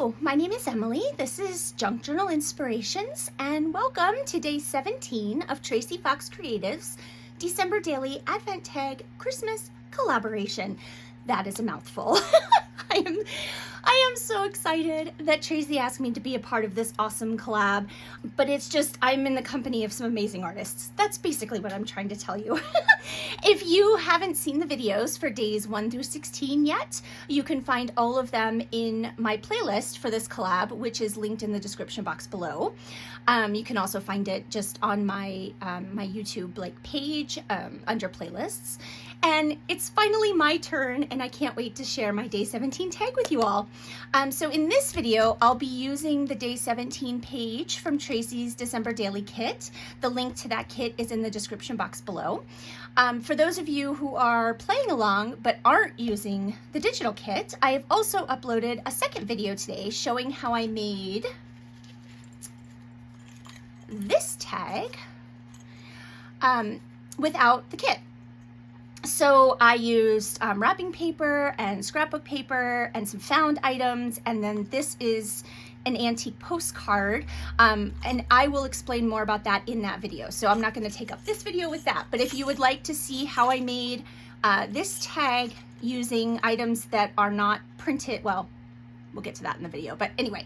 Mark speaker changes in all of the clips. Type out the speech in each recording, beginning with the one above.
Speaker 1: Hello, my name is Emily. This is Junk Journal Inspirations, and welcome to day 17 of Tracie Fox Creatives December Daily Advent Tag Christmas Collaboration. That is a mouthful. I am so excited that Tracie asked me to be a part of this awesome collab, but it's just, I'm in the company of some amazing artists. That's basically what I'm trying to tell you. If you haven't seen the videos for days 1 through 16 yet, you can find all of them in my playlist for this collab, which is linked in the description box below. You can also find it just on my my YouTube page under playlists. And it's finally my turn, and I can't wait to share my day 17 tag with you all. So in this video, I'll be using the day 17 page from Tracie's December Daily Kit. The link to that kit is in the description box below. For those of you who are playing along but aren't using the digital kit, I have also uploaded a second video today showing how I made this tag without the kit. So I used wrapping paper and scrapbook paper and some found items, and then this is an antique postcard, and I will explain more about that in that video. So I'm not going to take up this video with that, but if you would like to see how I made this tag using items that are not printed, well, we'll get to that in the video, but anyway,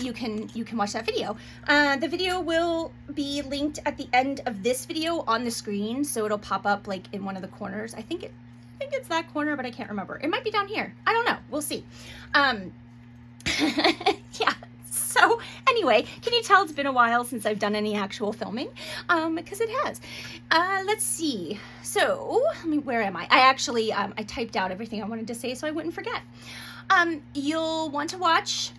Speaker 1: you can watch that video. The video will be linked at the end of this video on the screen, so it'll pop up in one of the corners. I think it's that corner, but I can't remember. It might be down here. I don't know. We'll see. Yeah. So anyway, can you tell it's been a while since I've done any actual filming? Because it has. Let's see. So, where am I? I actually, I typed out everything I wanted to say so I wouldn't forget. You'll want to watch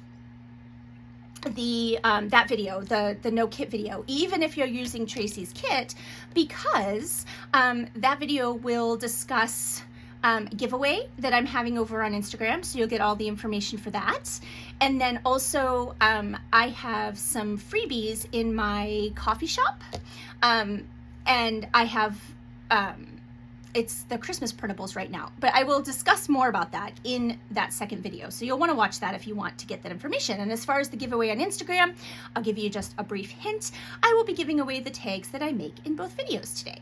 Speaker 1: the that video, the no kit video, even if you're using Tracie's kit, because that video will discuss giveaway that I'm having over on Instagram, so you'll get all the information for that. And then also I have some freebies in my coffee shop, and I have it's the Christmas printables right now, but I will discuss more about that in that second video. So you'll want to watch that if you want to get that information. And as far as the giveaway on Instagram, I'll give you just a brief hint. I will be giving away the tags that I make in both videos today.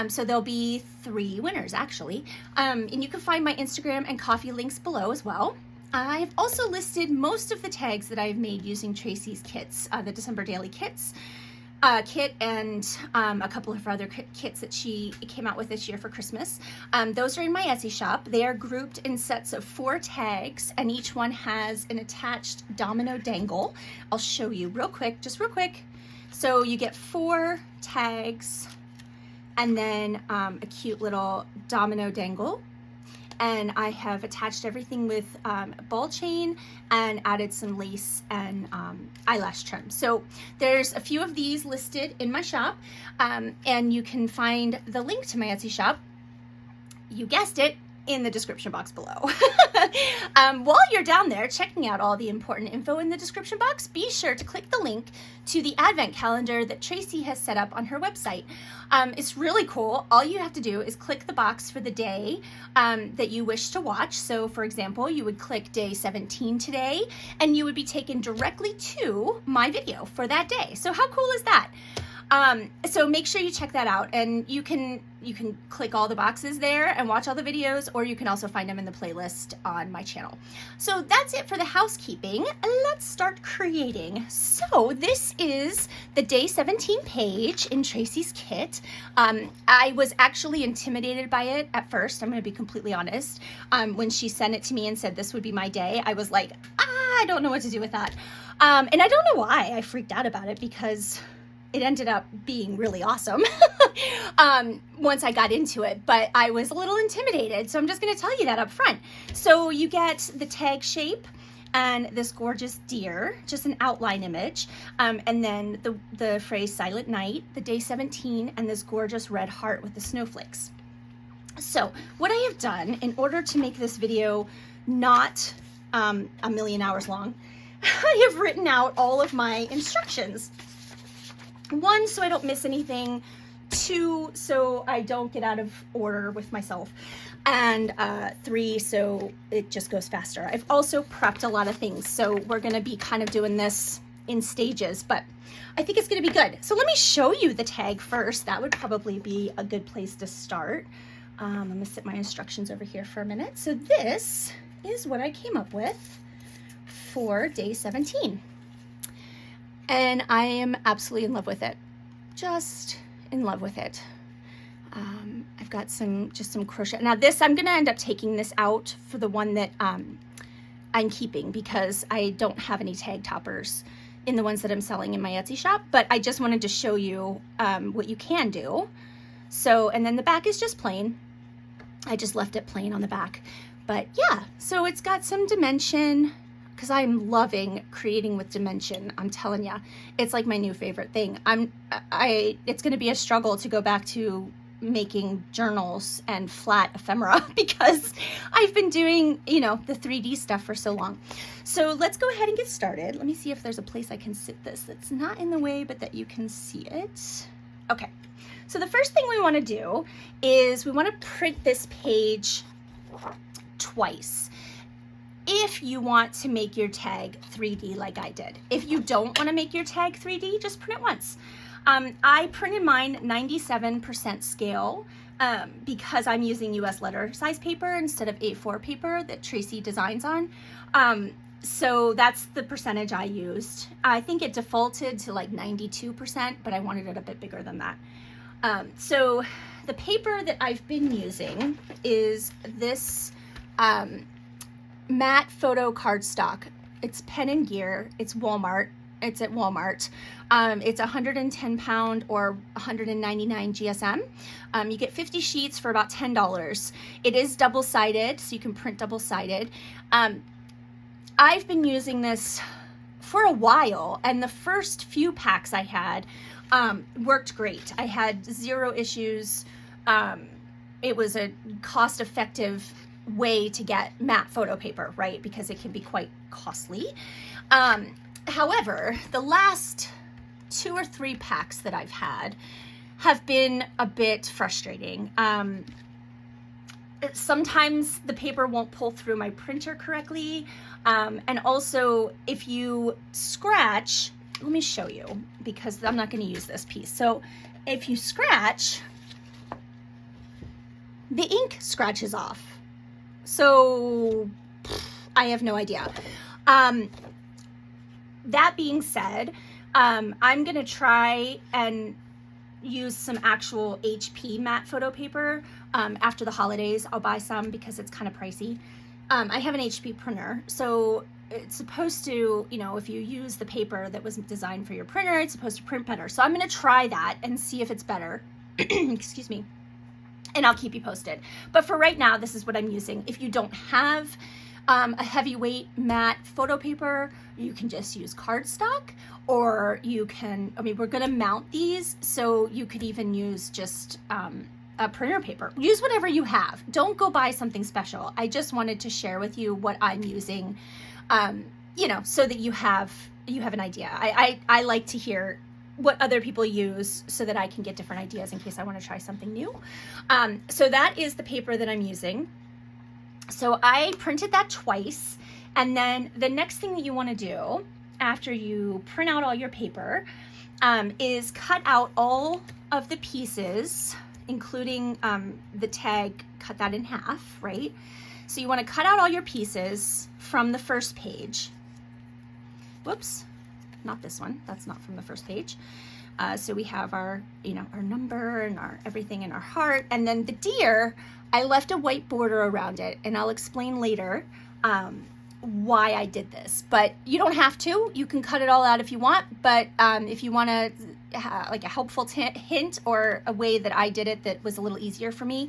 Speaker 1: So there'll be 3 winners actually. And you can find my Instagram and coffee links below as well. I've also listed most of the tags that I've made using Tracie's kits, the December Daily Kits. Kit and a couple of other kits that she came out with this year for Christmas. Those are in my Etsy shop. They are grouped in sets of 4 tags, and each one has an attached domino dangle. I'll show you real quick, just real quick. So you get 4 tags and then a cute little domino dangle. And I have attached everything with ball chain and added some lace and eyelash trim. So there's a few of these listed in my shop, and you can find the link to my Etsy shop, you guessed it, in the description box below. While you're down there checking out all the important info in the description box, be sure to click the link to the advent calendar that Tracie has set up on her website. It's really cool. All you have to do is click the box for the day that you wish to watch. So for example, you would click day 17 today, and you would be taken directly to my video for that day. So how cool is that? So make sure you check that out, and you can click all the boxes there and watch all the videos, or you can also find them in the playlist on my channel. So that's it for the housekeeping. Let's start creating. So this is the day 17 page in Tracie's kit. I was actually intimidated by it at first. I'm going to be completely honest. When she sent it to me and said this would be my day, I was like, I don't know what to do with that. And I don't know why I freaked out about it, because it ended up being really awesome once I got into it, but I was a little intimidated, so I'm just going to tell you that up front. So you get the tag shape and this gorgeous deer, just an outline image, and then the phrase Silent Night, the day 17, and this gorgeous red heart with the snowflakes. So what I have done in order to make this video not a million hours long, I have written out all of my instructions. 1, so I don't miss anything. 2, so I don't get out of order with myself. and 3 so it just goes faster. I've also prepped a lot of things, so we're gonna be kind of doing this in stages, but I think it's gonna be good. So let me show you the tag first. That would probably be a good place to start. I'm gonna set my instructions over here for a minute. So this is what I came up with for day 17. And I am absolutely in love with it. Just in love with it. I've got just some crochet. Now this, I'm gonna end up taking this out for the one that I'm keeping because I don't have any tag toppers in the ones that I'm selling in my Etsy shop, but I just wanted to show you what you can do. So, and then the back is just plain. I just left it plain on the back. But yeah, so it's got some dimension because I'm loving creating with dimension. I'm telling you, it's like my new favorite thing. It's gonna be a struggle to go back to making journals and flat ephemera because I've been doing, you know, the 3D stuff for so long. So let's go ahead and get started. Let me see if there's a place I can sit this that's not in the way, but that you can see it. Okay, so the first thing we want to do is we want to print this page twice if you want to make your tag 3D like I did. If you don't want to make your tag 3D, just print it once. I printed mine 97% scale because I'm using US letter size paper instead of A4 paper that Tracie designs on. So that's the percentage I used. I think it defaulted to like 92%, but I wanted it a bit bigger than that. So the paper that I've been using is this matte photo cardstock. It's Pen and Gear. It's Walmart. It's at Walmart. It's 110 pound or 199 GSM. You get 50 sheets for about $10. It is double-sided, so you can print double-sided. I've been using this for a while, and the first few packs I had worked great. I had 0 issues. It was a cost-effective way to get matte photo paper, right? Because it can be quite costly. However, the last 2 or 3 packs that I've had have been a bit frustrating. Sometimes the paper won't pull through my printer correctly. And also if you scratch, let me show you because I'm not going to use this piece. So if you scratch, the ink scratches off. So I have no idea. That being said, I'm gonna try and use some actual HP matte photo paper after the holidays. I'll buy some because it's kind of pricey. I have an HP printer, so it's supposed to, you know, if you use the paper that was designed for your printer, it's supposed to print better. So I'm gonna try that and see if it's better. Excuse me. And I'll keep you posted. But for right now, this is what I'm using. If you don't have a heavyweight matte photo paper, you can just use cardstock, or you can, I mean, we're gonna mount these, so you could even use just a printer paper. Use whatever you have. Don't go buy something special. I just wanted to share with you what I'm using, you know, so that you have an idea. I like to hear what other people use so that I can get different ideas in case I want to try something new. So that is the paper that I'm using. So I printed that twice, and then the next thing that you want to do after you print out all your paper is cut out all of the pieces, including the tag, cut that in half, right? So you want to cut out all your pieces from the first page. Whoops, not this one. That's not from the first page. So we have our, you know, our number and our everything in our heart, and then the deer, I left a white border around it, and I'll explain later why I did this. But you don't have to. You can cut it all out if you want, but if you want to like a helpful hint or a way that I did it that was a little easier for me,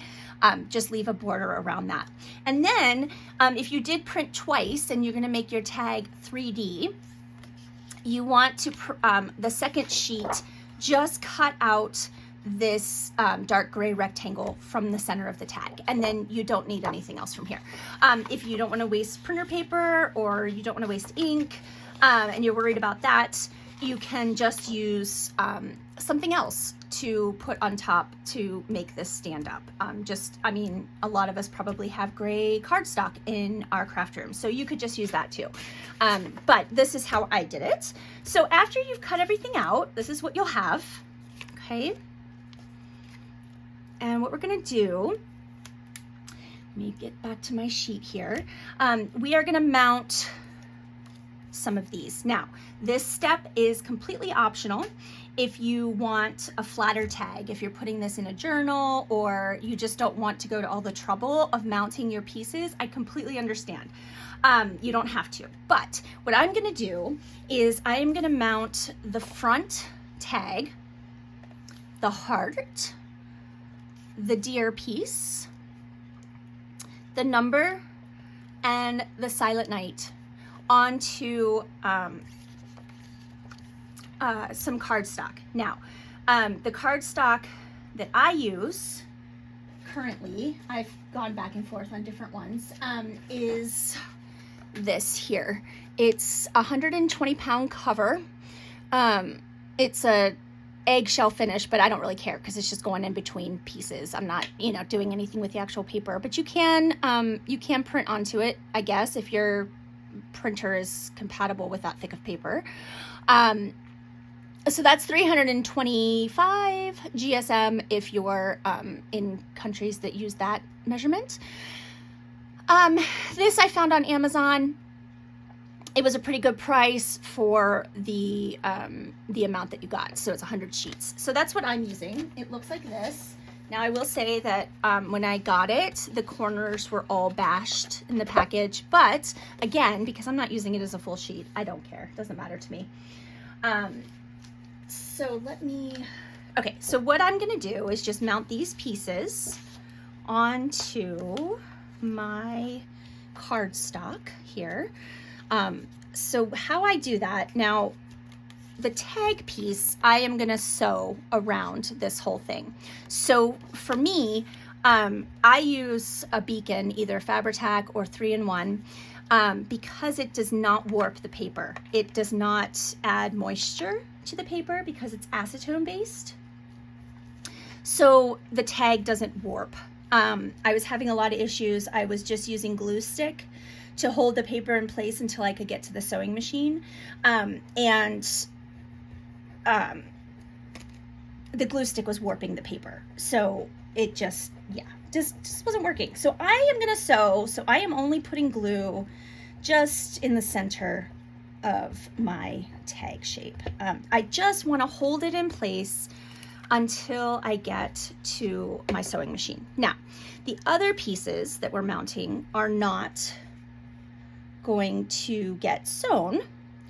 Speaker 1: just leave a border around that. And then if you did print twice and you're going to make your tag 3D, you want to, the second sheet, just cut out this dark gray rectangle from the center of the tag, and then you don't need anything else from here. If you don't want to waste printer paper or you don't want to waste ink and you're worried about that, you can just use something else. to put on top to make this stand up. I mean, a lot of us probably have gray cardstock in our craft room, so you could just use that too. But this is how I did it. So after you've cut everything out, this is what you'll have, okay? And what we're gonna do, let me get back to my sheet here. We are gonna mount some of these. Now, this step is completely optional. If you want a flatter tag, if you're putting this in a journal, or you just don't want to go to all the trouble of mounting your pieces, I completely understand. You don't have to. But what I'm gonna do is I am gonna mount the front tag, the heart, the deer piece, the number, and the silent night onto some cardstock. Now, the cardstock that I use currently, I've gone back and forth on different ones, is this here. It's a 120-pound cover. It's a eggshell finish, but I don't really care because it's just going in between pieces. I'm not, you know, doing anything with the actual paper, but you can print onto it, I guess, if your printer is compatible with that thick of paper. So that's 325 GSM if you're in countries that use that measurement. This I found on Amazon. It was a pretty good price for the amount that you got. So it's 100 sheets. So that's what I'm using. It looks like this. Now I will say that when I got it, the corners were all bashed in the package. But again, because I'm not using it as a full sheet, I don't care. It doesn't matter to me. Okay, so what I'm gonna do is just mount these pieces onto my cardstock here. So how I do that, now the tag piece, I am gonna sew around this whole thing. So for me, I use a beacon, either Fabri-Tac or 3-in-1, because it does not warp the paper. It does not add moisture to the paper because it's acetone based. So the tag doesn't warp. I was having a lot of issues. I was just using glue stick to hold the paper in place until I could get to the sewing machine. The glue stick was warping the paper. So it just wasn't working. So I am gonna sew, so I am only putting glue just in the center of my tag shape. I just wanna hold it in place until I get to my sewing machine. Now, the other pieces that we're mounting are not going to get sewn,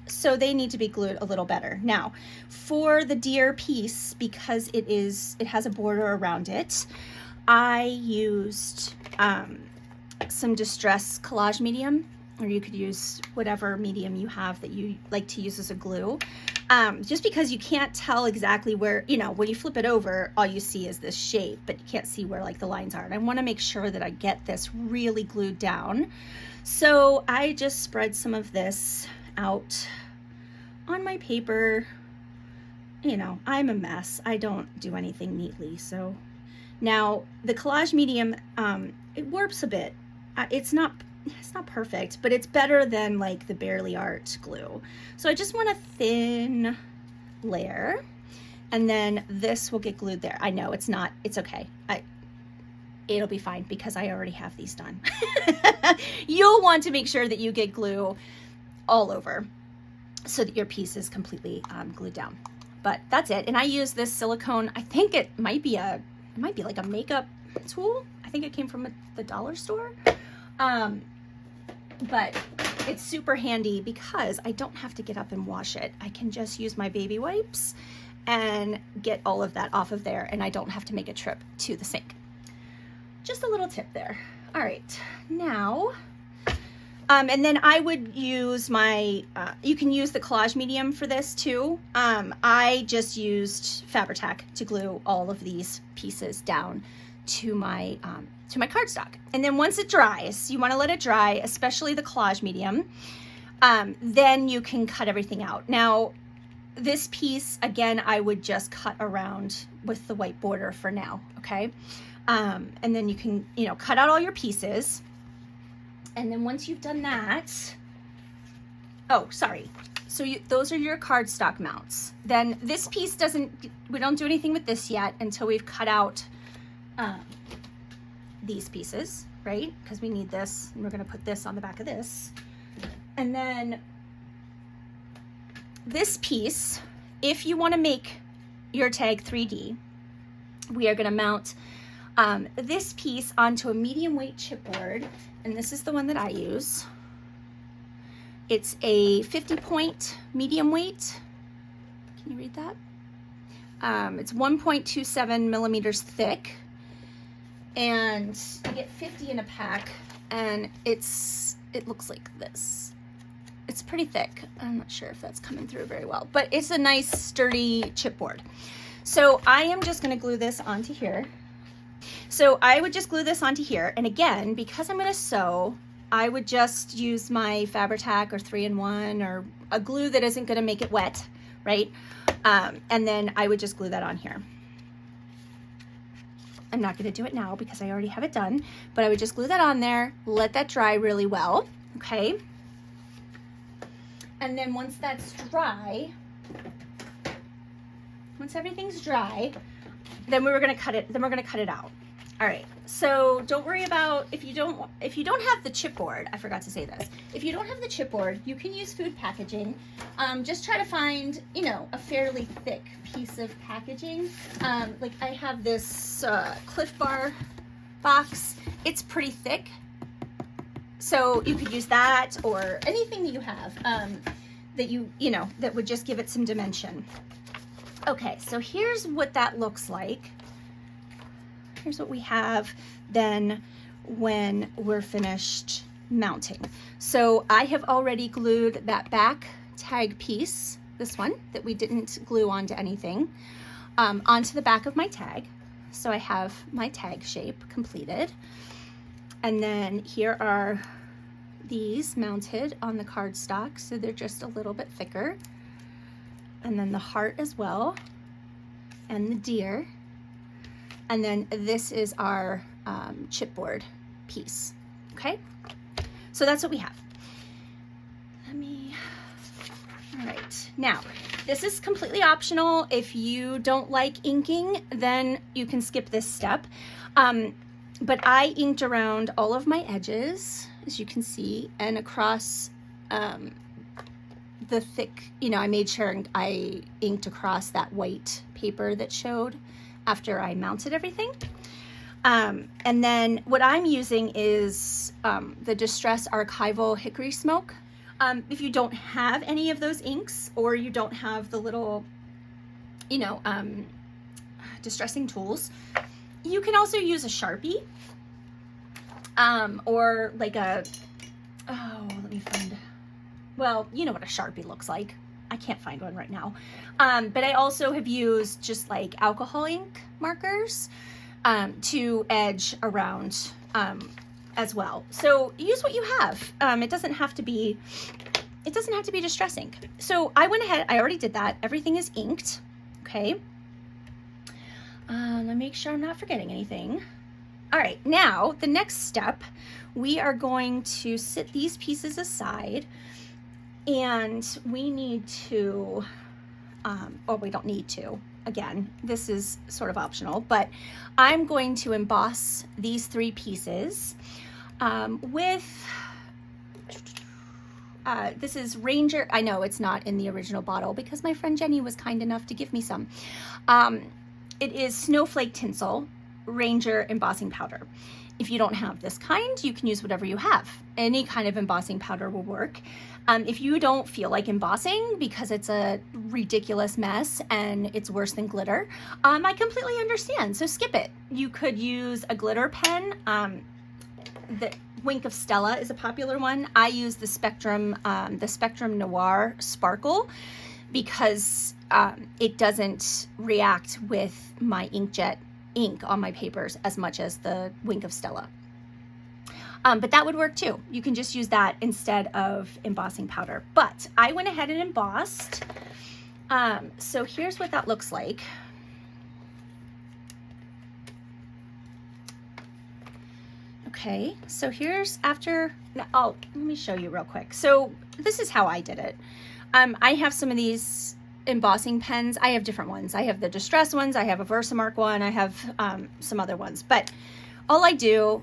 Speaker 1: so they need to be glued a little better. Now, for the deer piece, because it has a border around it, I used some Distress collage medium, or you could use whatever medium you have that you like to use as a glue. Just because you can't tell exactly where, you know, when you flip it over, all you see is this shape, but you can't see where like the lines are. And I want to make sure that I get this really glued down. So I just spread some of this out on my paper. You know, I'm a mess. I don't do anything neatly. So now the collage medium, it warps a bit. It's not perfect, but it's better than like the Barely Art glue. So I just want a thin layer, and then this will get glued there. I know it's okay. It'll be fine because I already have these done. You'll want to make sure that you get glue all over so that your piece is completely glued down. But that's it. And I use this silicone. I think it might be like a makeup tool. I think it came from the dollar store. But it's super handy because I don't have to get up and wash it. I can just use my baby wipes and get all of that off of there, and I don't have to make a trip to the sink. Just a little tip there. All right, now, and then I would use my, you can use the collage medium for this too. I just used Fabri-Tac to glue all of these pieces down to my cardstock. And then once it dries, you want to let it dry, especially the collage medium, then you can cut everything out. Now, this piece, again, I would just cut around with the white border for now, okay? And then you can, you know, cut out all your pieces. And then once you've done that, oh, sorry. So those are your cardstock mounts. Then this piece we don't do anything with this yet until we've cut out these pieces, right? Because we need this, and we're gonna put this on the back of this. And then this piece, if you want to make your tag 3D, we are going to mount this piece onto a medium weight chipboard, and this is the one that I use. It's a 50-point medium weight. Can you read that? It's 1.27 millimeters thick, and you get 50 in a pack, and it looks like this. It's pretty thick. I'm not sure if that's coming through very well, but it's a nice sturdy chipboard. So I am just going to glue this onto here. So I would just glue this onto here. And again, because I'm going to sew, I would just use my Fabri-Tac or 3-in-1 or a glue that isn't going to make it wet, right? And then I would just glue that on here. I'm not going to do it now because I already have it done, but I would just glue that on there, let that dry really well, okay? And then once that's dry, once everything's dry, then we're gonna cut it. Then we're gonna cut it out. All right. So don't worry about if you don't have the chipboard. I forgot to say this. If you don't have the chipboard, you can use food packaging. Just try to find, you know, a fairly thick piece of packaging. Like I have this Cliff Bar box. It's pretty thick. So you could use that or anything that you have that you know, that would just give it some dimension. Okay, so here's what that looks like. Here's what we have then when we're finished mounting. So I have already glued that back tag piece, this one that we didn't glue onto anything, onto the back of my tag. So I have my tag shape completed. And then here are these mounted on the cardstock, so they're just a little bit thicker. And then the heart as well, and the deer. And then this is our chipboard piece, okay? So that's what we have. All right. Now, this is completely optional. If you don't like inking, then you can skip this step. But I inked around all of my edges, as you can see, and across the thick, you know, I made sure I inked across that white paper that showed after I mounted everything. And then what I'm using is the Distress Archival Hickory Smoke. If you don't have any of those inks, or you don't have the little, you know, distressing tools, you can also use a Sharpie, or like a, oh, let me find, well, you know what a Sharpie looks like. I can't find one right now. But I also have used just like alcohol ink markers to edge around as well. So use what you have. It doesn't have to be distress ink. So I went ahead, I already did that. Everything is inked, okay? Let me make sure I'm not forgetting anything. All right, now the next step, we are going to sit these pieces aside, and we need to, or we don't need to, again, this is sort of optional, but I'm going to emboss these three pieces with, this is Ranger, I know it's not in the original bottle because my friend Jenny was kind enough to give me some. It is Snowflake Tinsel Ranger embossing powder. If you don't have this kind, you can use whatever you have. Any kind of embossing powder will work. If you don't feel like embossing because it's a ridiculous mess and it's worse than glitter, I completely understand, so skip it. You could use a glitter pen. The Wink of Stella is a popular one. I use the Spectrum Noir Sparkle because it doesn't react with my inkjet ink on my papers as much as the Wink of Stella. But that would work too. You can just use that instead of embossing powder. But I went ahead and embossed So here's what that looks like. Okay, so here's after, oh, let me show you real quick. So this is how I did it. I have some of these embossing pens. I have different ones. I have the Distress ones, I have a Versamark one, I have some other ones. But all I do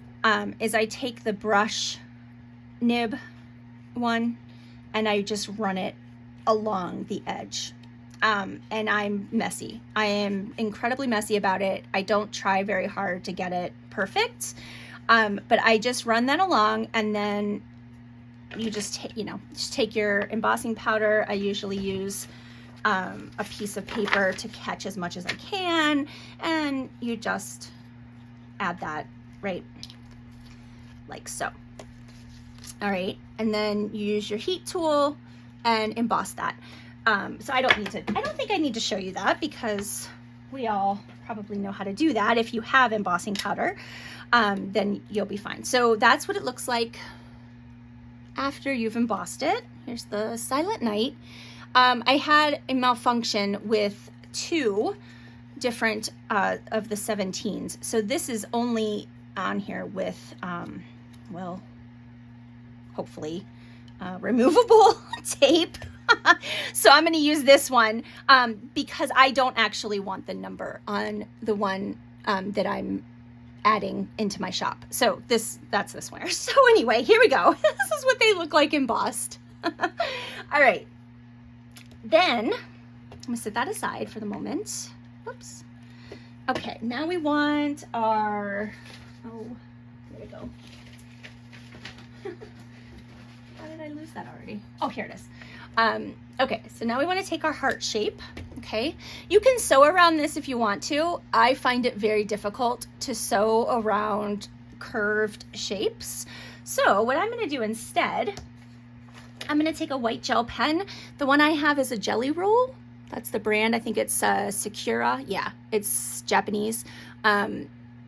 Speaker 1: is I take the brush nib one and I just run it along the edge. And I'm messy. I am incredibly messy about it. I don't try very hard to get it perfect. But I just run that along, and then you just take your embossing powder. I usually use a piece of paper to catch as much as I can, and you just add that right like so. All right, and then you use your heat tool and emboss that. So I don't think I need to show you that, because we all probably know how to do that. If you have embossing powder, then you'll be fine. So that's what it looks like after you've embossed it. Here's the Silent Night. I had a malfunction with 2 different of the 17s. So this is only on here with, well, hopefully removable tape. So I'm going to use this one because I don't actually want the number on the one that I'm adding into my shop. So that's this one. So anyway, here we go. This is what they look like embossed. All right. Then I'm going to set that aside for the moment. Oops. Okay, now we want our, oh, there we go. How did I lose that already? Oh, here it is. Okay, so now we want to take our heart shape. Okay, you can sew around this if you want to. I find it very difficult to sew around curved shapes. So what I'm going to do instead, I'm going to take a white gel pen. The one I have is a Jelly Roll. That's the brand. I think it's Sakura. Yeah, it's Japanese.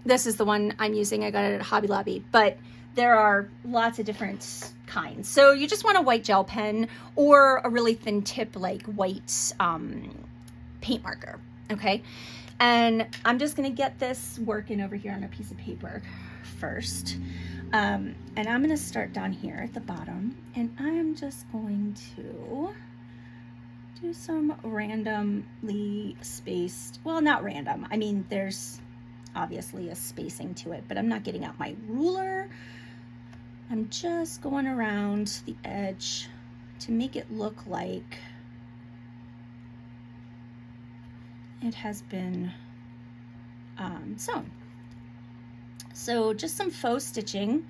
Speaker 1: This is the one I'm using. I got it at Hobby Lobby, but there are lots of different kinds. So you just want a white gel pen or a really thin tip like white paint marker, okay? And I'm just gonna get this working over here on a piece of paper first. And I'm gonna start down here at the bottom, and I'm just going to do some randomly spaced, well, not random. I mean, there's obviously a spacing to it, but I'm not getting out my ruler. I'm just going around the edge to make it look like it has been sewn. So just some faux stitching,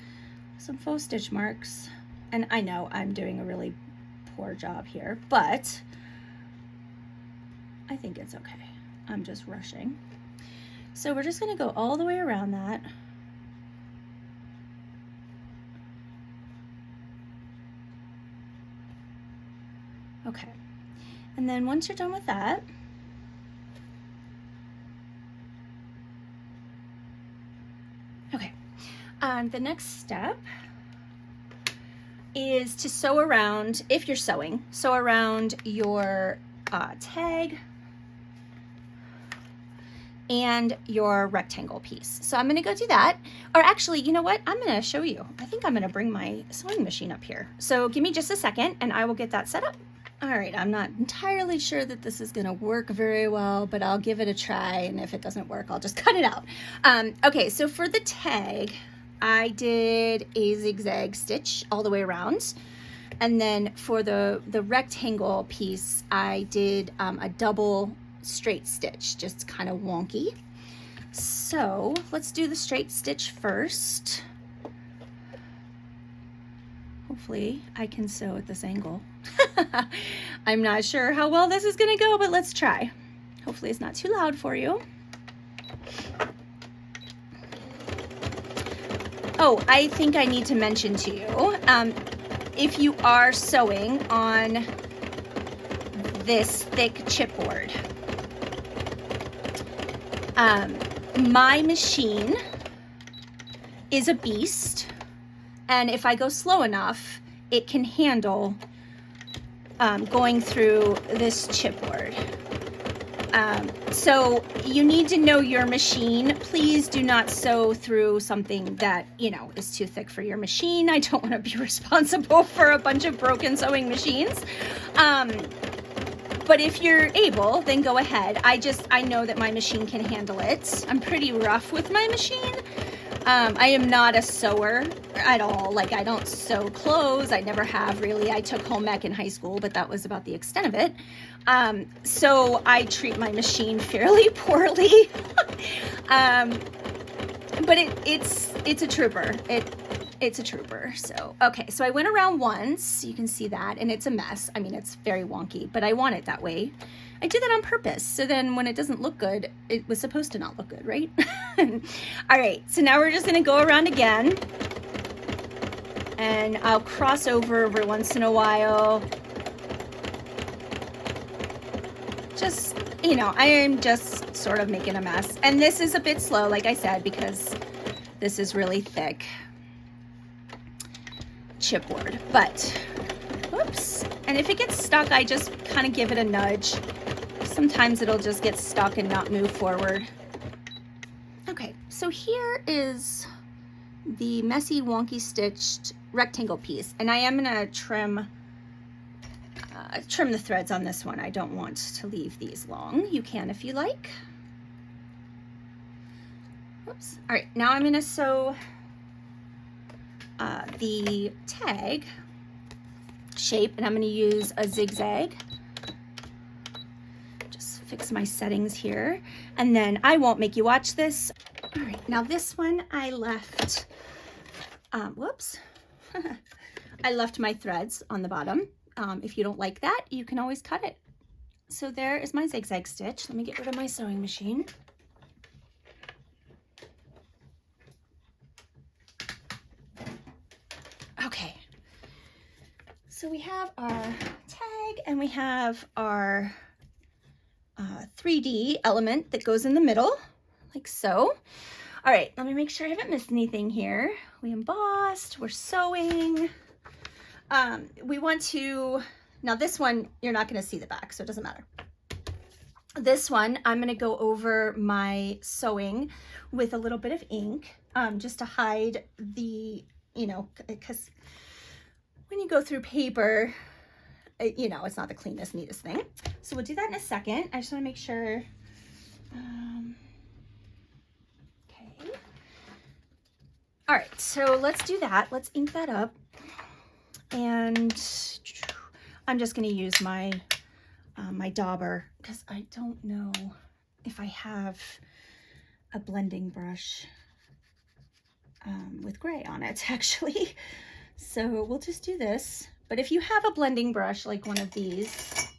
Speaker 1: some faux stitch marks. And I know I'm doing a really poor job here, but I think it's okay. I'm just rushing. So we're just gonna go all the way around that. Okay, and then once you're done with that, okay, the next step is to sew around, if you're sewing, sew around your tag and your rectangle piece. So I'm gonna go do that. Or actually, you know what? I'm gonna show you. I think I'm gonna bring my sewing machine up here. So give me just a second and I will get that set up. All right, I'm not entirely sure that this is gonna work very well, but I'll give it a try, and if it doesn't work, I'll just cut it out. Okay, so for the tag, I did a zigzag stitch all the way around. And then for the rectangle piece, I did a double straight stitch, just kind of wonky. So let's do the straight stitch first. Hopefully I can sew at this angle. I'm not sure how well this is gonna go, but let's try. Hopefully it's not too loud for you. Oh, I think I need to mention to you, if you are sewing on this thick chipboard, my machine is a beast, and if I go slow enough, it can handle going through this chipboard. So you need to know your machine. Please do not sew through something that, you know, is too thick for your machine. I don't want to be responsible for a bunch of broken sewing machines. But if you're able, then go ahead. I know that my machine can handle it. I'm pretty rough with my machine. I am not a sewer at all. Like, I don't sew clothes. I never have, really. I took home ec in high school, but that was about the extent of it. So I treat my machine fairly poorly. But it's a trooper. It's a trooper. So, okay. So I went around once. You can see that. And it's a mess. I mean, it's very wonky, but I want it that way. I did that on purpose. So then when it doesn't look good, it was supposed to not look good, right? All right. So now we're just going to go around again. And I'll cross over every once in a while. Just, you know, I am just sort of making a mess. And this is a bit slow, like I said, because this is really thick chipboard. But, whoops. And if it gets stuck, I just kind of give it a nudge. Sometimes it'll just get stuck and not move forward. Okay, so here is the messy, wonky stitched rectangle piece. And I am gonna trim the threads on this one. I don't want to leave these long. You can if you like. Oops. All right, now I'm gonna sew the tag shape, and I'm gonna use a zigzag. Just fix my settings here. And then I won't make you watch this. All right, now this one I left, whoops. I left my threads on the bottom. If you don't like that, you can always cut it. So there is my zigzag stitch. Let me get rid of my sewing machine. Okay. So we have our tag and we have our 3D element that goes in the middle, like so. All right, let me make sure I haven't missed anything here. We embossed, we're sewing. We want to, now this one, you're not gonna see the back, so it doesn't matter. This one, I'm gonna go over my sewing with a little bit of ink, just to hide the, you know, because when you go through paper, you know, it's not the cleanest, neatest thing. So we'll do that in a second. I just wanna make sure, okay. All right, so let's do that. Let's ink that up. And I'm just going to use my my dauber because I don't know if I have a blending brush with gray on it, actually. So we'll just do this. But if you have a blending brush like one of these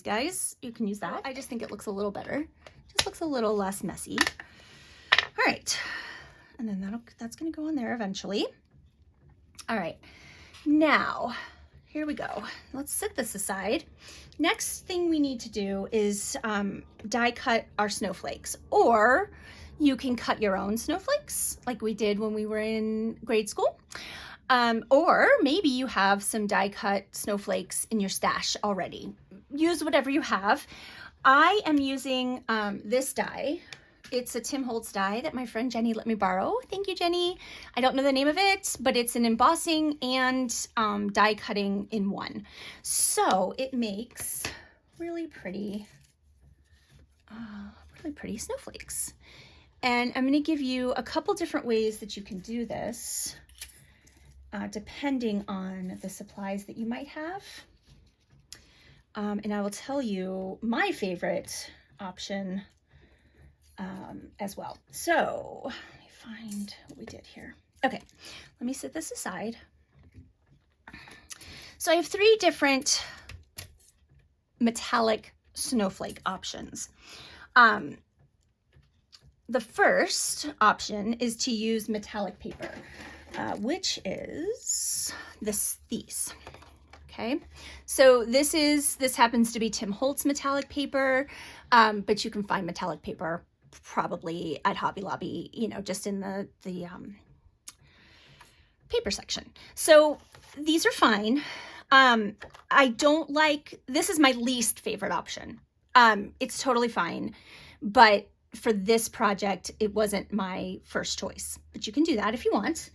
Speaker 1: guys, you can use that. I just think it looks a little better. It just looks a little less messy. All right, and then that's going to go on there eventually. All right. Now, here we go. Let's set this aside. Next thing we need to do is die cut our snowflakes, or you can cut your own snowflakes like we did when we were in grade school. Or maybe you have some die cut snowflakes in your stash already. Use whatever you have. I am using this die. It's a Tim Holtz die that my friend Jenny let me borrow. Thank you, Jenny. I don't know the name of it, but it's an embossing and die cutting in one. So it makes really pretty snowflakes. And I'm going to give you a couple different ways that you can do this, depending on the supplies that you might have. And I will tell you my favorite option as well. So let me find what we did here. Okay, let me set this aside. So I have 3 different metallic snowflake options. The first option is to use metallic paper, which is these. Okay, so this happens to be Tim Holtz metallic paper, but you can find metallic paper probably at Hobby Lobby, you know, just in the paper section. So these are fine. I don't like, this is my least favorite option. It's totally fine, but for this project, it wasn't my first choice, but you can do that if you want.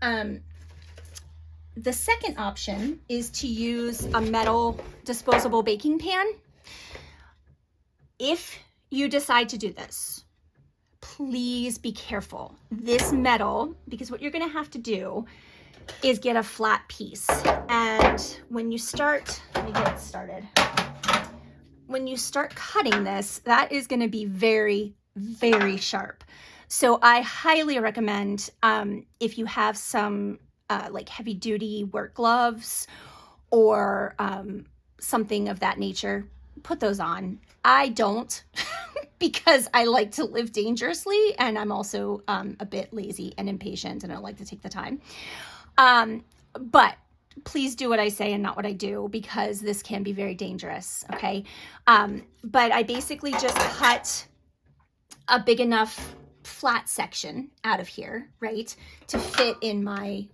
Speaker 1: The second option is to use a metal disposable baking pan. If you decide to do this, please be careful. This metal, because what you're gonna have to do is get a flat piece. And when you start, let me get it started. When you start cutting this, that is gonna be very, very sharp. So I highly recommend, if you have some like heavy duty work gloves or something of that nature, put those on. I don't because I like to live dangerously, and I'm also a bit lazy and impatient and I don't like to take the time. But please do what I say and not what I do, because this can be very dangerous, okay? But I basically just cut a big enough flat section out of here, right, to fit in my,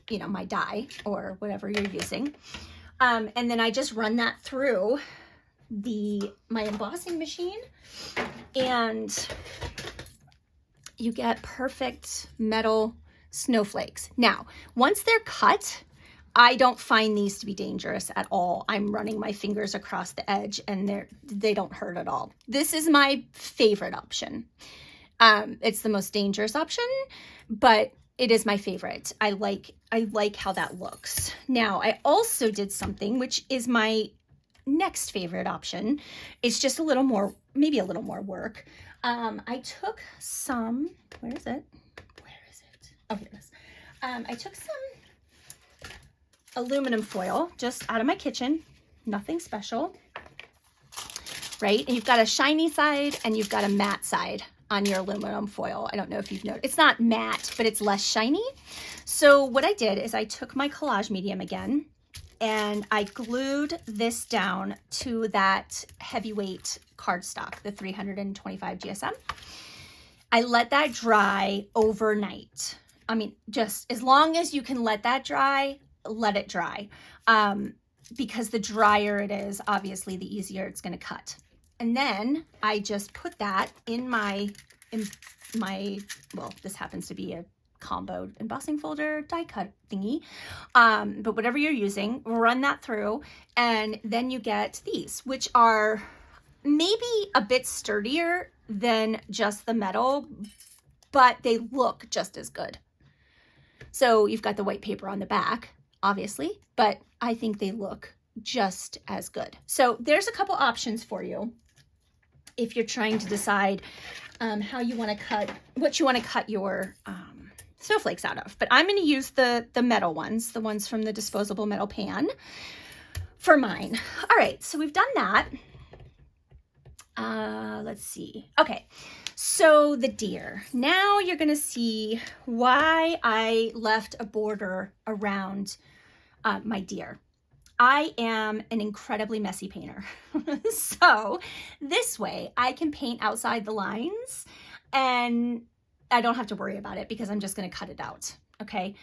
Speaker 1: you know, my die or whatever you're using. And then I just run that through my embossing machine, and you get perfect metal snowflakes. Now, once they're cut, I don't find these to be dangerous at all. I'm running my fingers across the edge and they don't hurt at all. This is my favorite option. It's the most dangerous option, but it is my favorite. I like how that looks. Now, I also did something which is my next favorite option. It's just a little more, maybe a little more work. I took some, where is it? Oh, here it is. I took some aluminum foil just out of my kitchen, nothing special, right? And you've got a shiny side and you've got a matte side on your aluminum foil. I don't know if you've noticed. It's not matte, but it's less shiny. So what I did is I took my collage medium again and I glued this down to that heavyweight cardstock, the 325 GSM. I let that dry overnight. I mean, just as long as you can let that dry, let it dry. Because the drier it is, obviously, the easier it's going to cut. And then I just put that in my, well, this happens to be a combo embossing folder die cut thingy. But whatever you're using, run that through. And then you get these, which are maybe a bit sturdier than just the metal, but they look just as good. So you've got the white paper on the back, obviously, but I think they look just as good. So there's a couple options for you if you're trying to decide how you want to cut, what you want to cut your snowflakes out of. But I'm going to use the metal ones, the ones from the disposable metal pan for mine. All right, so we've done that. Let's see. Okay, so the deer. Now you're going to see why I left a border around my deer. I am an incredibly messy painter. So this way I can paint outside the lines and I don't have to worry about it because I'm just going to cut it out. Okay.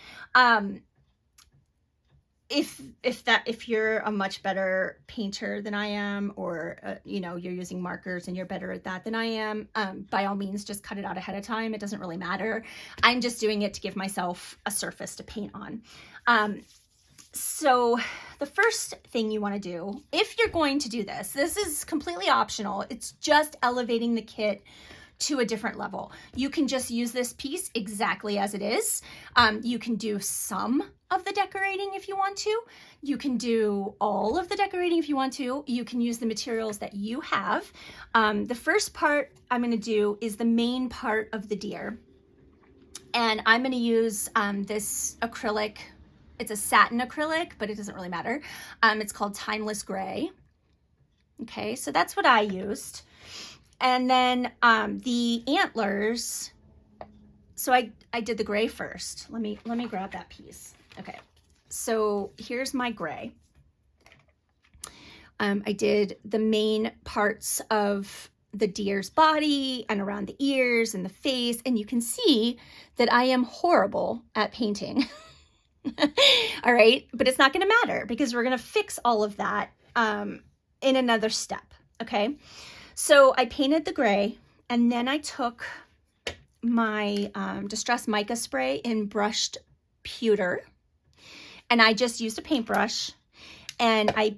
Speaker 1: If you're a much better painter than I am, or you know, you're using markers and you're better at that than I am, by all means, just cut it out ahead of time. It doesn't really matter. I'm just doing it to give myself a surface to paint on. So the first thing you want to do, if you're going to do this, this is completely optional. It's just elevating the kit to a different level. You can just use this piece exactly as it is. You can do some of the decorating if you want to. You can do all of the decorating if you want to. You can use the materials that you have. The first part I'm going to do is the main part of the deer. And I'm going to use this acrylic. It's a satin acrylic, but it doesn't really matter. It's called Timeless Gray. Okay, so that's what I used. And then the antlers, so I did the gray first. Let me grab that piece. Okay, so here's my gray. I did the main parts of the deer's body and around the ears and the face, and you can see that I am horrible at painting. All right, but it's not going to matter because we're going to fix all of that in another step, okay? So I painted the gray, and then I took my Distress Mica spray in brushed pewter, and I just used a paintbrush, and I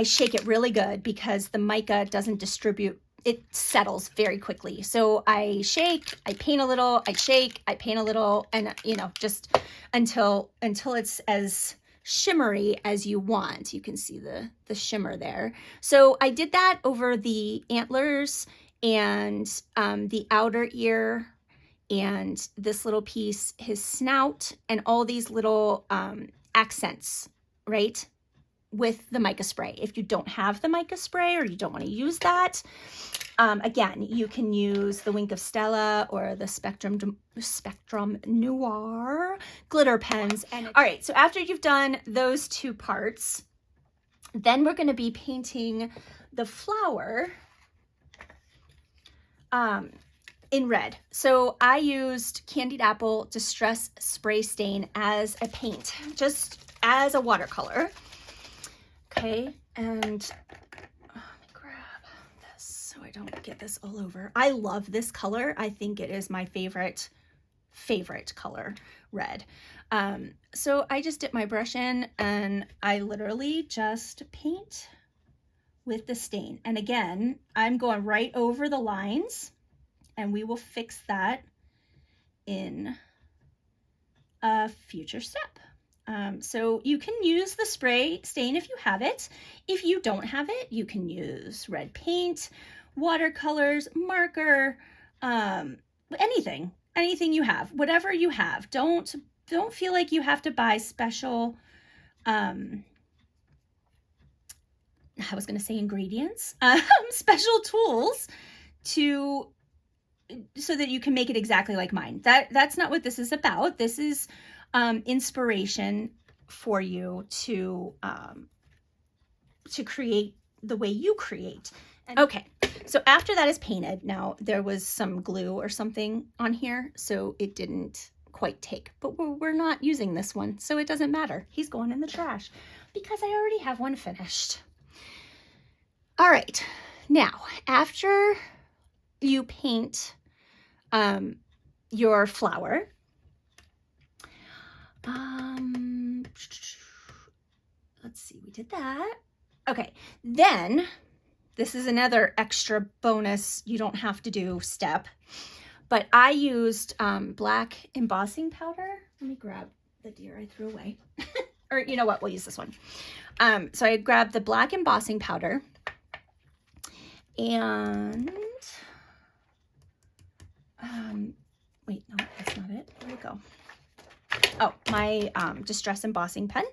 Speaker 1: shake it really good because the mica doesn't distribute, it settles very quickly. So I shake, I paint a little, I shake, I paint a little, and you know, just until it's as shimmery as you want. You can see the shimmer there. So I did that over the antlers and the outer ear and this little piece, his snout, and all these little accents, right, with the mica spray. If you don't have the mica spray or you don't want to use that, again, you can use the Wink of Stella or the Spectrum Noir glitter pens. And all right, so after you've done those two parts, then we're going to be painting the flower in red. So I used Candied Apple Distress Spray Stain as a paint, just as a watercolor. Okay, and let me grab this so I don't get this all over. I love this color. I think it is my favorite color, red. So I just dip my brush in and I literally just paint with the stain. And again, I'm going right over the lines, and we will fix that in a future step. So you can use the spray stain if you have it. If you don't have it, you can use red paint, watercolors, marker, anything you have, whatever you have. Don't feel like you have to buy special, I was going to say ingredients, special tools so that you can make it exactly like mine. That's not what this is about. This is inspiration for you to create the way you create. Okay, so after that is painted, now there was some glue or something on here, so it didn't quite take, but we're not using this one, so it doesn't matter. He's going in the trash because I already have one finished. All right, now after you paint your flower, let's see, we did that. Okay, then this is another extra bonus, you don't have to do step, but I used black embossing powder. Let me grab the deer I threw away. Or you know what, we'll use this one. So I grabbed the black embossing powder, and wait, no, that's not it. Where'd it go? Oh, my Distress embossing pen.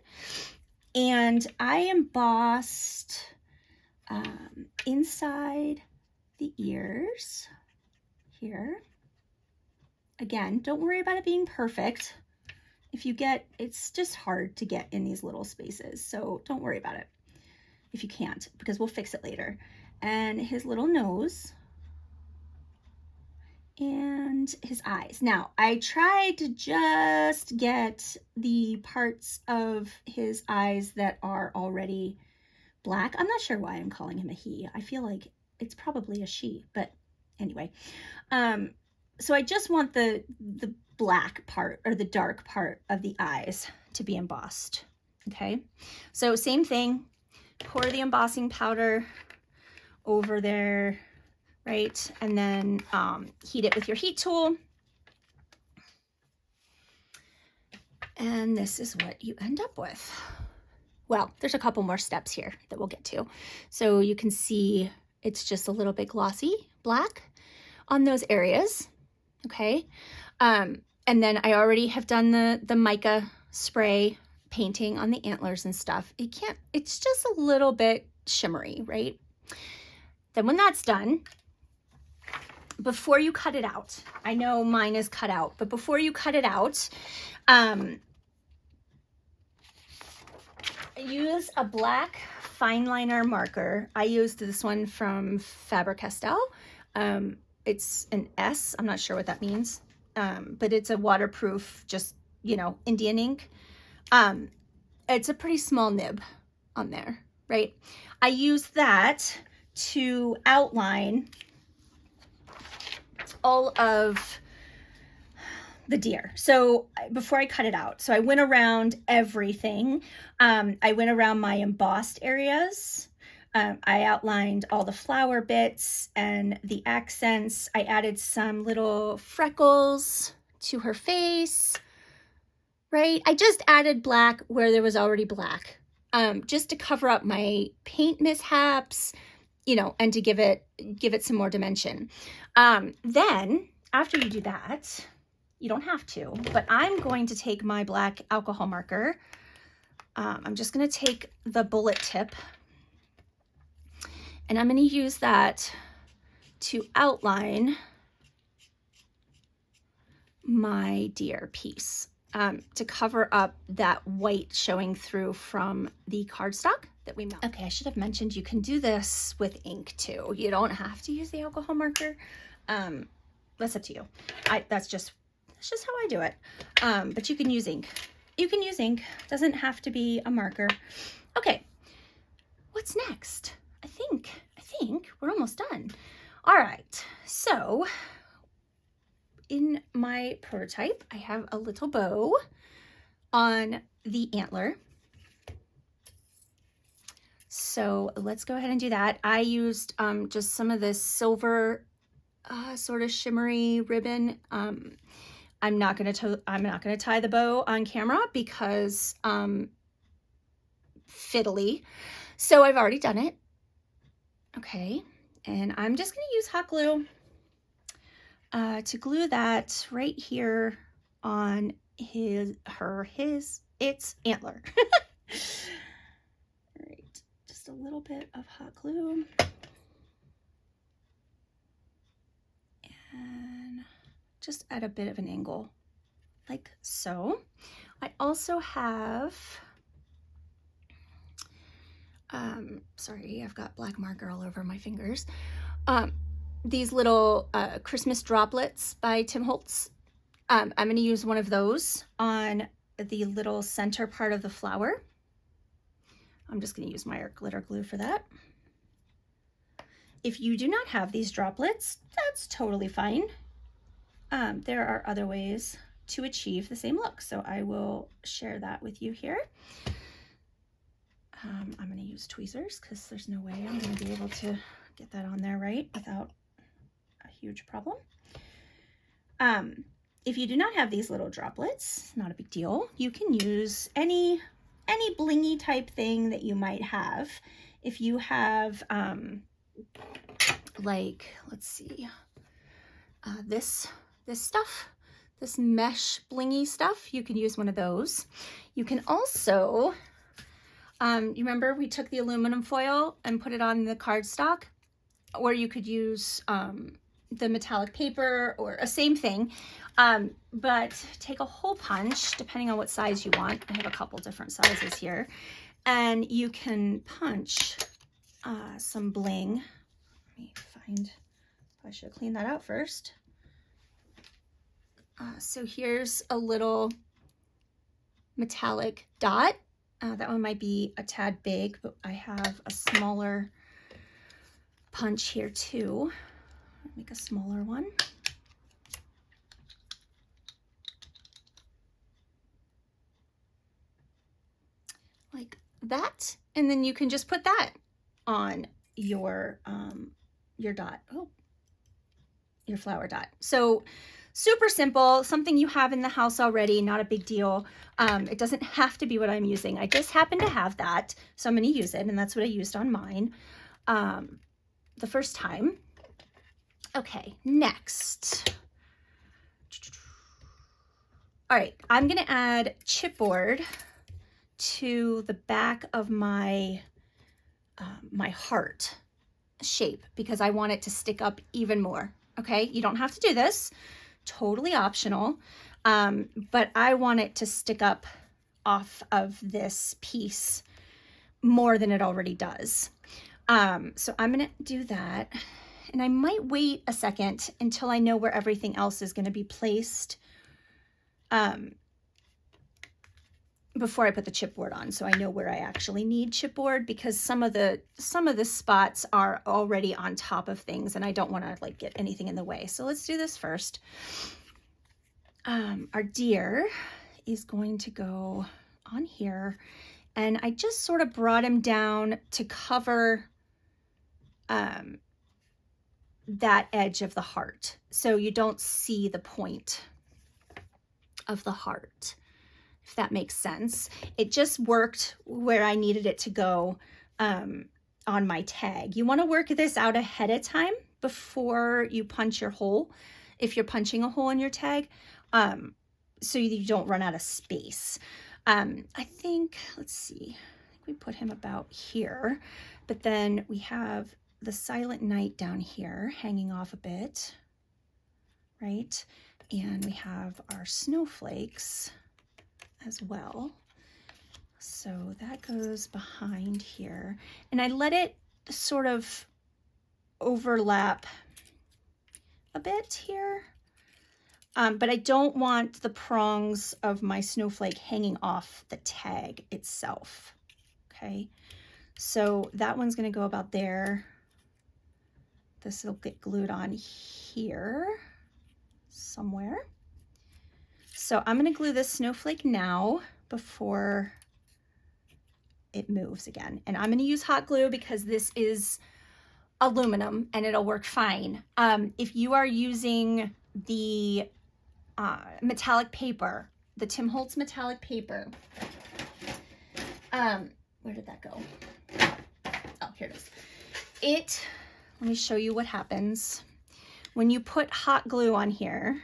Speaker 1: And I embossed inside the ears here. Again, don't worry about it being perfect. It's just hard to get in these little spaces, so don't worry about it if you can't, because we'll fix it later. And his little nose and his eyes. Now, I tried to just get the parts of his eyes that are already black. I'm not sure why I'm calling him a he. I feel like it's probably a she, but anyway. So I just want the black part or the dark part of the eyes to be embossed. Okay, so same thing, pour the embossing powder over there, right? And then heat it with your heat tool. And this is what you end up with. Well, there's a couple more steps here that we'll get to. So you can see it's just a little bit glossy black on those areas, okay? And then I already have done the mica spray painting on the antlers and stuff. It's just a little bit shimmery, right? Then when that's done, before you cut it out, I know mine is cut out, but before you cut it out, use a black fine liner marker. I used this one from Faber-Castell. It's an S, I'm not sure what that means, but it's a waterproof, just, you know, Indian ink It's a pretty small nib on there, right? I use that to outline all of the deer. So before I cut it out, so I went around everything. I went around my embossed areas. I outlined all the flower bits and the accents. I added some little freckles to her face, right? I just added black where there was already black, just to cover up my paint mishaps, you know, and to give it some more dimension. Then after you do that, you don't have to, but I'm going to take my black alcohol marker. I'm just going to take the bullet tip, and I'm going to use that to outline my deer piece, to cover up that white showing through from the cardstock that we mounted. Okay, I should have mentioned you can do this with ink too. You don't have to use the alcohol marker. That's up to you. That's just how I do it. But you can use ink. You can use ink. Doesn't have to be a marker. Okay, what's next? I think we're almost done. All right, so in my prototype, I have a little bow on the antler. So let's go ahead and do that. I used just some of this silver sort of shimmery ribbon. I'm not gonna tie the bow on camera because fiddly. So I've already done it. Okay, and I'm just gonna use hot glue to glue that right here on its antler. All right, just a little bit of hot glue. And just at a bit of an angle, like so. I also have, sorry, I've got black marker all over my fingers. These little Christmas droplets by Tim Holtz. I'm going to use one of those on the little center part of the flower. I'm just going to use my glitter glue for that. If you do not have these droplets, that's totally fine. There are other ways to achieve the same look, so I will share that with you here. I'm going to use tweezers because there's no way I'm going to be able to get that on there right without a huge problem. If you do not have these little droplets, not a big deal. You can use any blingy type thing that you might have. If you have like, let's see, this stuff, this mesh blingy stuff, you can use one of those. You can also, you remember we took the aluminum foil and put it on the cardstock, or you could use the metallic paper or a same thing, but take a hole punch, depending on what size you want. I have a couple different sizes here, and you can punch some bling. Let me find, I should have cleaned that out first. So here's a little metallic dot. That one might be a tad big, but I have a smaller punch here too. I'll make a smaller one. Like that. And then you can just put that on your dot. Oh, your flower dot. So super simple, something you have in the house already, not a big deal. It doesn't have to be what I'm using. I just happen to have that, so I'm going to use it, and that's what I used on mine the first time. Okay, next. All right, I'm going to add chipboard to the back of my my heart shape because I want it to stick up even more. Okay, you don't have to do this. Totally optional, but I want it to stick up off of this piece more than it already does. So I'm gonna do that, and I might wait a second until I know where everything else is gonna be placed before I put the chipboard on, so I know where I actually need chipboard, because some of the spots are already on top of things and I don't want to like get anything in the way. So let's do this first. Our deer is going to go on here, and I just sort of brought him down to cover that edge of the heart, so you don't see the point of the heart, if that makes sense. It just worked where I needed it to go on my tag. You want to work this out ahead of time before you punch your hole, if you're punching a hole in your tag, so you don't run out of space. I think, let's see, I think we put him about here, but then we have the Silent Night down here hanging off a bit, right? And we have our snowflakes as well. So that goes behind here. And I let it sort of overlap a bit here. But I don't want the prongs of my snowflake hanging off the tag itself. Okay, so that one's going to go about there. This will get glued on here somewhere. So I'm going to glue this snowflake now before it moves again. And I'm going to use hot glue because this is aluminum and it'll work fine. If you are using the metallic paper, the Tim Holtz metallic paper, where did that go? Oh, here it is. Let me show you what happens when you put hot glue on here.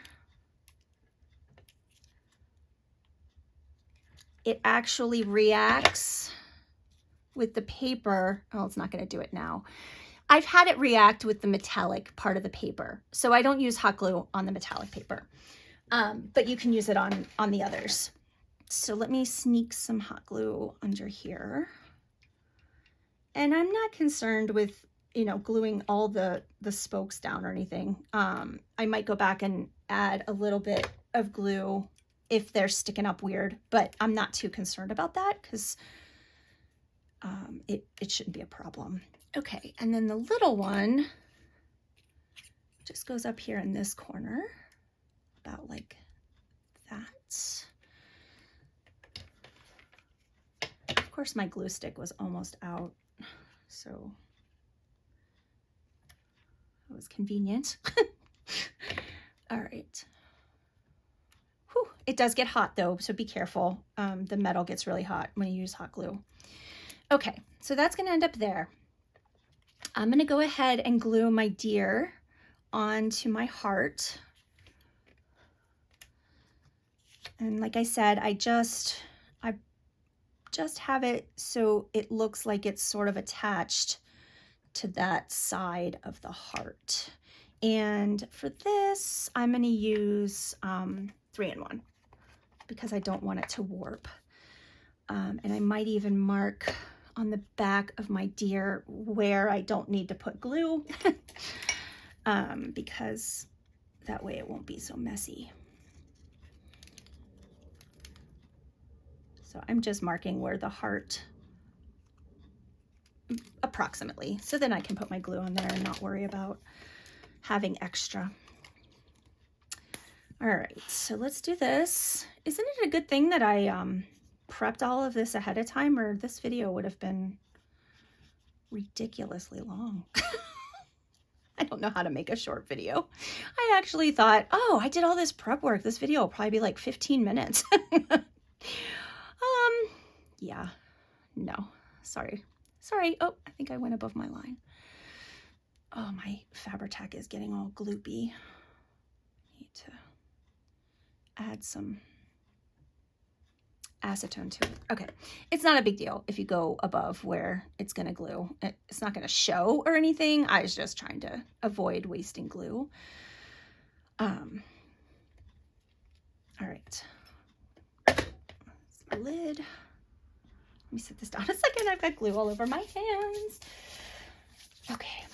Speaker 1: It actually reacts with the paper. Oh, it's not going to do it now. I've had it react with the metallic part of the paper, so I don't use hot glue on the metallic paper, but you can use it on the others. So let me sneak some hot glue under here. And I'm not concerned with, you know, gluing all the spokes down or anything. I might go back and add a little bit of glue if they're sticking up weird, but I'm not too concerned about that because it shouldn't be a problem. Okay, and then the little one just goes up here in this corner, about like that. Of course, my glue stick was almost out, so it was convenient. All right. Whew. It does get hot though, so be careful. The metal gets really hot when you use hot glue. Okay, so that's gonna end up there. I'm gonna go ahead and glue my deer onto my heart. And like I said, I just have it so it looks like it's sort of attached to that side of the heart. And for this, I'm going to use 3-in-1 because I don't want it to warp. And I might even mark on the back of my deer where I don't need to put glue because that way it won't be so messy. So I'm just marking where the heart, approximately, so then I can put my glue on there and not worry about having extra. All right, so let's do this. Isn't it a good thing that I prepped all of this ahead of time, or this video would have been ridiculously long? I don't know how to make a short video. I actually thought, oh, I did all this prep work. This video will probably be like 15 minutes. Yeah, no, sorry. Oh, I think I went above my line. Oh, my Fabri-Tac is getting all gloopy. Need to add some acetone to it. Okay, it's not a big deal if you go above where it's gonna glue. It's not gonna show or anything. I was just trying to avoid wasting glue. All right, that's my lid. Let me set this down a second. I've got glue all over my hands. Okay.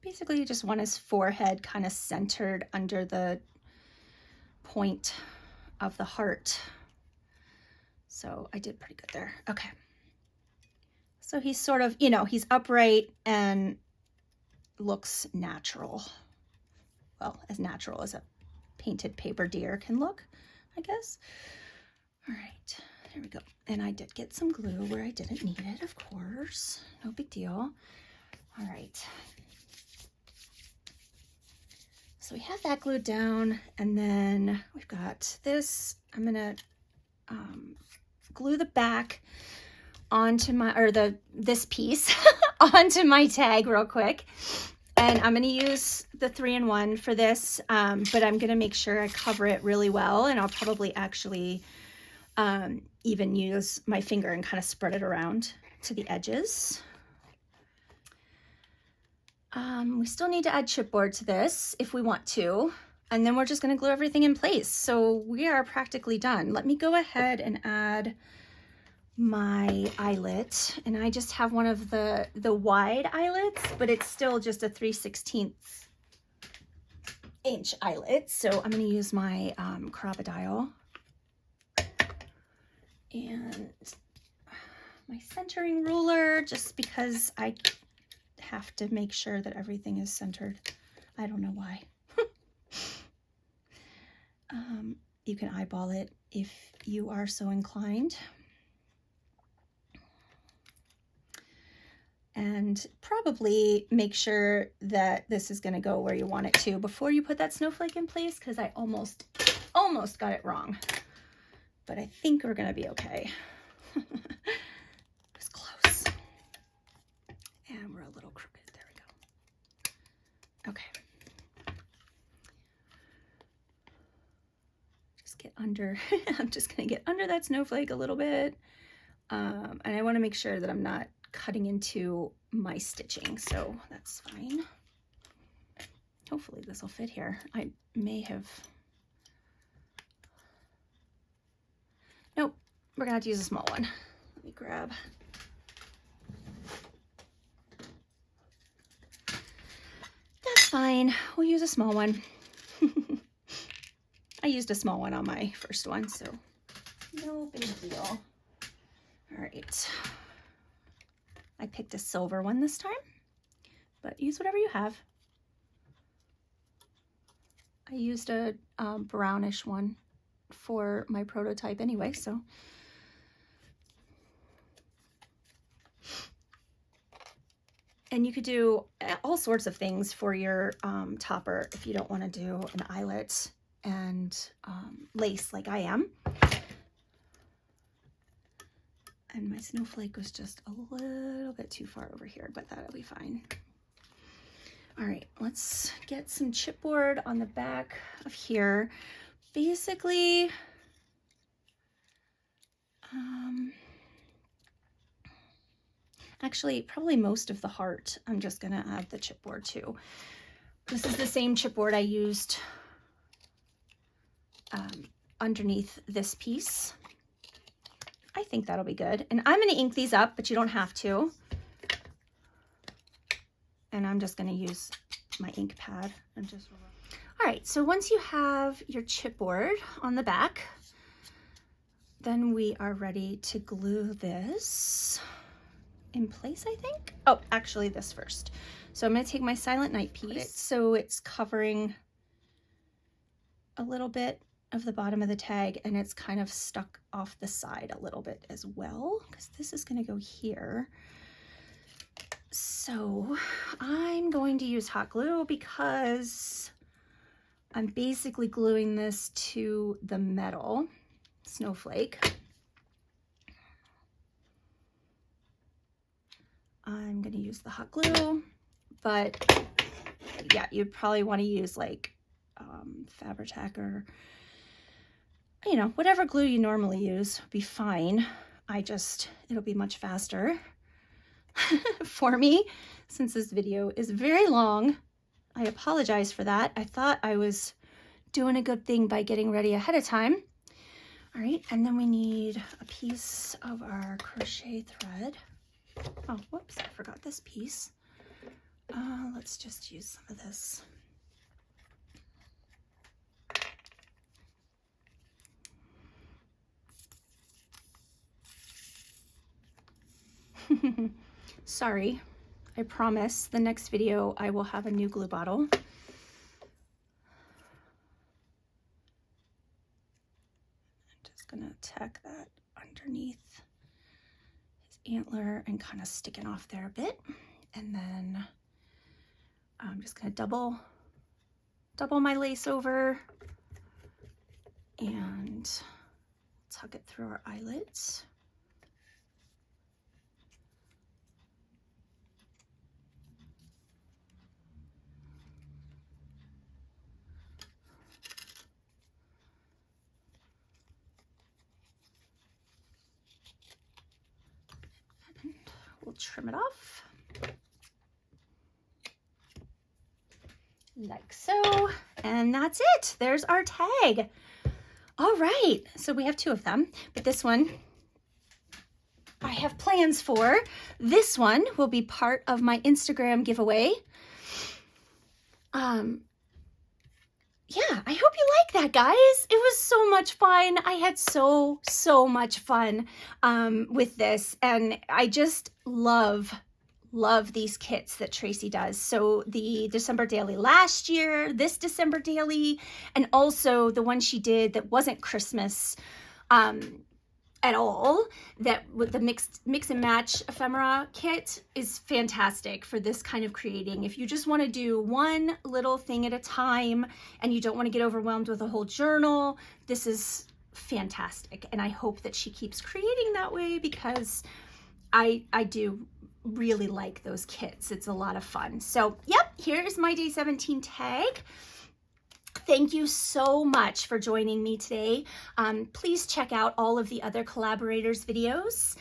Speaker 1: Basically, you just want his forehead kind of centered under the point of the heart. So I did pretty good there. Okay. So he's sort of, you know, he's upright and looks natural. Well, as natural as a painted paper deer can look, I guess. All right, here we go. And I did get some glue where I didn't need it, of course. No big deal. All right. So we have that glued down, and then we've got this. I'm gonna glue the back onto my, or this piece onto my tag real quick. And I'm gonna use the 3-in-1 for this, but I'm gonna make sure I cover it really well, and I'll probably actually even use my finger and kind of spread it around to the edges. We still need to add chipboard to this if we want to, and then we're just gonna glue everything in place. So we are practically done. Let me go ahead and add my eyelet, and I just have one of the wide eyelets, but it's still just a 3/16 inch eyelet. So I'm going to use my crocodile and my centering ruler, just because I have to make sure that everything is centered. I don't know why. You can eyeball it if you are so inclined. And probably make sure that this is going to go where you want it to before you put that snowflake in place, because I almost got it wrong. But I think we're going to be okay. It was close. And we're a little crooked. There we go. Okay. Just get under. I'm just going to get under that snowflake a little bit. And I want to make sure that I'm not cutting into my stitching, so that's fine. Hopefully this will fit here. I may have, nope, we're gonna have to use a small one. Let me grab, that's fine, we'll use a small one. I used a small one on my first one, so no big deal. All right. I picked a silver one this time, but use whatever you have. I used a brownish one for my prototype anyway, so. And you could do all sorts of things for your topper if you don't want to do an eyelet and lace like I am. And my snowflake was just a little bit too far over here, but that'll be fine. All right, let's get some chipboard on the back of here. Basically, actually, probably most of the heart, I'm just gonna add the chipboard to. This is the same chipboard I used underneath this piece. I think that'll be good. And I'm going to ink these up, but you don't have to. And I'm just going to use my ink pad and just. All right, so once you have your chipboard on the back, then we are ready to glue this in place, I think. Oh, actually this first. So I'm going to take my Silent Night piece, so it's covering a little bit of the bottom of the tag, and it's kind of stuck off the side a little bit as well, because this is going to go here. So I'm going to use hot glue because I'm basically gluing this to the metal snowflake. I'm going to use the hot glue, but yeah, you'd probably want to use like Fabri-Tac or, you know, whatever glue you normally use would be fine. It'll be much faster for me since this video is very long. I apologize for that. I thought I was doing a good thing by getting ready ahead of time. All right, and then we need a piece of our crochet thread. Oh, whoops, I forgot this piece. Let's just use some of this. Sorry, I promise the next video I will have a new glue bottle. I'm just gonna tack that underneath his antler and kind of sticking off there a bit. And then I'm just gonna double my lace over and tuck it through our eyelets. And we'll trim it off. Like so, and that's it. There's our tag. All right, so we have two of them, but this one I have plans for. This one will be part of my Instagram giveaway. Yeah, I hope you like that, guys. It was so much fun. I had so much fun with this, and I just love these kits that Tracie does. So the December daily last year, this December daily, and also the one she did that wasn't Christmas at all, that with the mix and match ephemera kit is fantastic for this kind of creating. If you just want to do one little thing at a time and you don't want to get overwhelmed with a whole journal, this is fantastic. And I hope that she keeps creating that way, because I do really like those kits. It's a lot of fun. So yep, here is my day 17 tag. Thank you so much for joining me today. Please check out all of the other collaborators' videos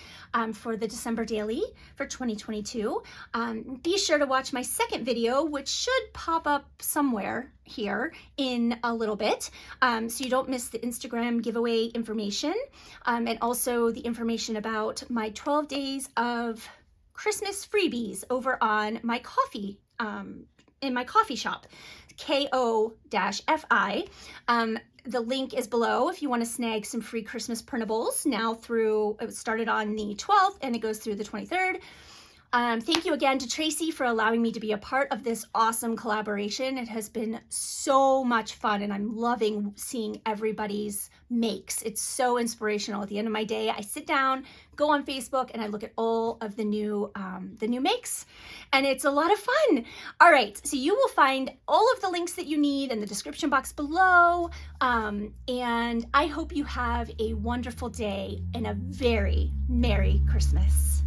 Speaker 1: for the December daily for 2022. Be sure to watch my second video, which should pop up somewhere here in a little bit, so you don't miss the Instagram giveaway information, and also the information about my 12 days of Christmas freebies over on my coffee, in my coffee shop, KO-FI. The link is below if you want to snag some free Christmas printables now through, it started on the 12th and it goes through the 23rd. Thank you again to Tracie for allowing me to be a part of this awesome collaboration. It has been so much fun, and I'm loving seeing everybody's makes. It's so inspirational. At the end of my day, I sit down, go on Facebook, and I look at all of the new makes, and it's a lot of fun. All right, so you will find all of the links that you need in the description box below, and I hope you have a wonderful day and a very Merry Christmas.